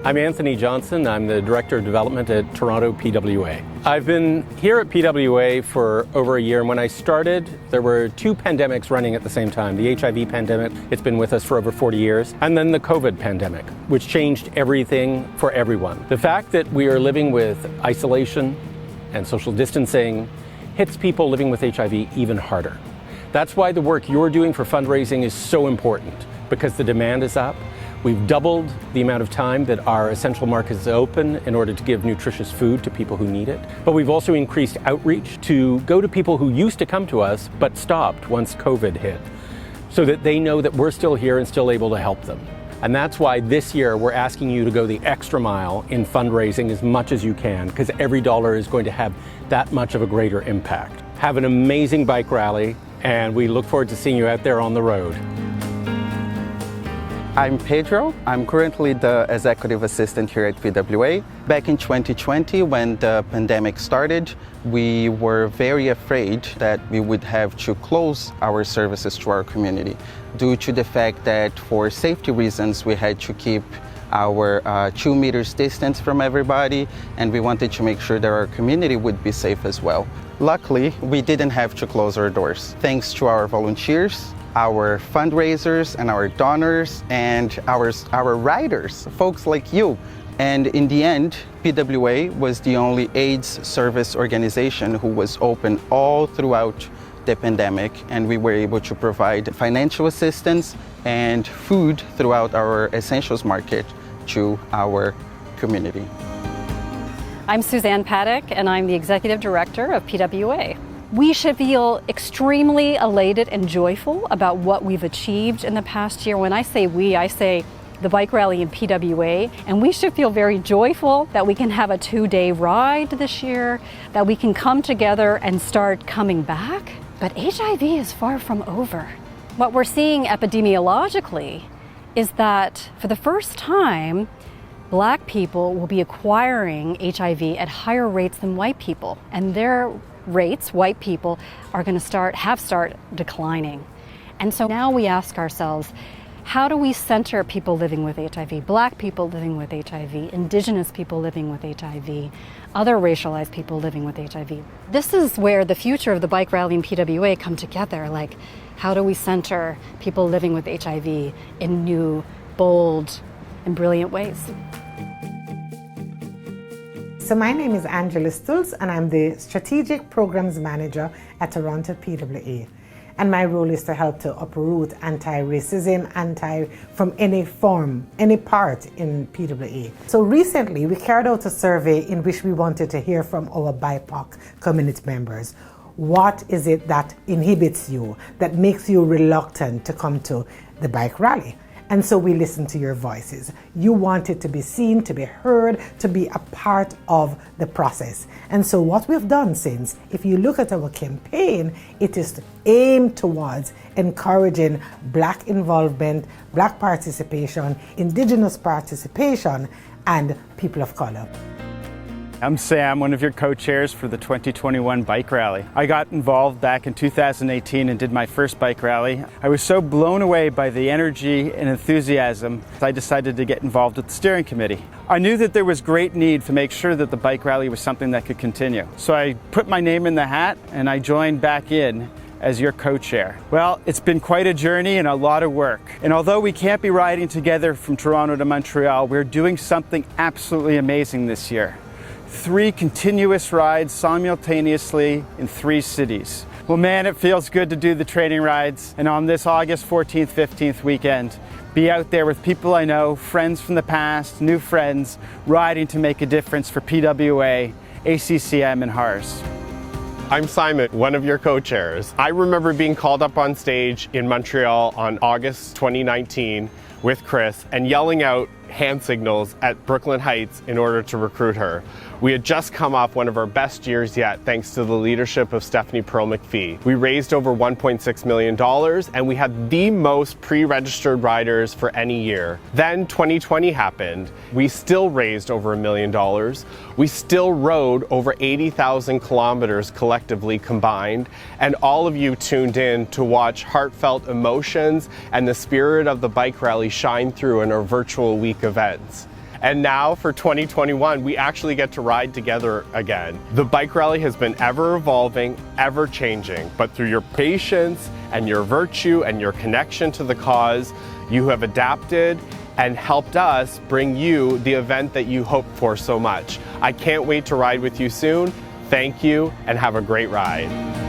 I'm Anthony Johnson. I'm the Director of Development at Toronto PWA. I've been here at PWA for over a year, and when I started, there were two pandemics running at the same time. The HIV pandemic, it's been with us for over 40 years, and then the COVID pandemic, which changed everything for everyone. The fact that we are living with isolation and social distancing hits people living with HIV even harder. That's why the work you're doing for fundraising is so important, because the demand is up. We've doubled the amount of time that our essential market is open in order to give nutritious food to people who need it. But we've also increased outreach to go to people who used to come to us but stopped once COVID hit, so that they know that we're still here and still able to help them. And that's why this year we're asking you to go the extra mile in fundraising as much as you can, because every dollar is going to have that much of a greater impact. Have an amazing bike rally, and we look forward to seeing you out there on the road. I'm Pedro. I'm currently the Executive Assistant here at PWA. Back in 2020, when the pandemic started, we were very afraid that we would have to close our services to our community due to the fact that for safety reasons, we had to keep our 2 meters distance from everybody, and we wanted to make sure that our community would be safe as well. Luckily, we didn't have to close our doors. Thanks to our volunteers, our fundraisers and our donors and our riders, folks like you. And in the end, PWA was the only AIDS service organization who was open all throughout the pandemic, and we were able to provide financial assistance and food throughout our essentials market to our community. I'm Suzanne Paddock, and I'm the Executive Director of PWA. We should feel extremely elated and joyful about what we've achieved in the past year. When I say we, I say the Bike Rally and PWA, and we should feel very joyful that we can have a 2-day ride this year, that we can come together and start coming back. But HIV is far from over. What we're seeing epidemiologically is that for the first time, Black people will be acquiring HIV at higher rates than white people, and their rates, white people, are going to start declining. And so now we ask ourselves, how do we center people living with HIV, Black people living with HIV, Indigenous people living with HIV, other racialized people living with HIV? This is where the future of the Bike Rally and PWA come together. Like, how do we center people living with HIV in new, bold, and brilliant ways? So my name is Angela Stultz, and I'm the Strategic Programs Manager at Toronto PWA. And my role is to help to uproot anti-racism, from any form, any part in PWA. So recently we carried out a survey in which we wanted to hear from our BIPOC community members. What is it that inhibits you, that makes you reluctant to come to the bike rally? And so we listened to your voices. You wanted to be seen, to be heard, to be a part of the process. And so what we've done since, if you look at our campaign, it is aimed towards encouraging Black involvement, Black participation, Indigenous participation, and people of color. I'm Sam, one of your co-chairs for the 2021 Bike Rally. I got involved back in 2018 and did my first bike rally. I was so blown away by the energy and enthusiasm, I decided to get involved with the steering committee. I knew that there was great need to make sure that the bike rally was something that could continue. So I put my name in the hat and I joined back in as your co-chair. Well, it's been quite a journey and a lot of work. And although we can't be riding together from Toronto to Montreal, we're doing something absolutely amazing this year. 3 continuous rides simultaneously in 3 cities. Well, man, it feels good to do the training rides, and on this August 14th, 15th weekend, be out there with people I know, friends from the past, new friends, riding to make a difference for PWA, ACCM, and HARS. I'm Simon, one of your co-chairs. I remember being called up on stage in Montreal on August 2019 with Chris and yelling out hand signals at Brooklyn Heights in order to recruit her. We had just come off one of our best years yet thanks to the leadership of Stephanie Pearl-McPhee. We raised over $1.6 million and we had the most pre-registered riders for any year. Then 2020 happened. We still raised over $1 million. We still rode over 80,000 kilometers collectively combined, and all of you tuned in to watch heartfelt emotions and the spirit of the bike rally shine through in our virtual week events. And now for 2021, we actually get to ride together again. The bike rally has been ever evolving, ever changing, but through your patience and your virtue and your connection to the cause, you have adapted and helped us bring you the event that you hoped for so much. I can't wait to ride with you soon. Thank you and have a great ride.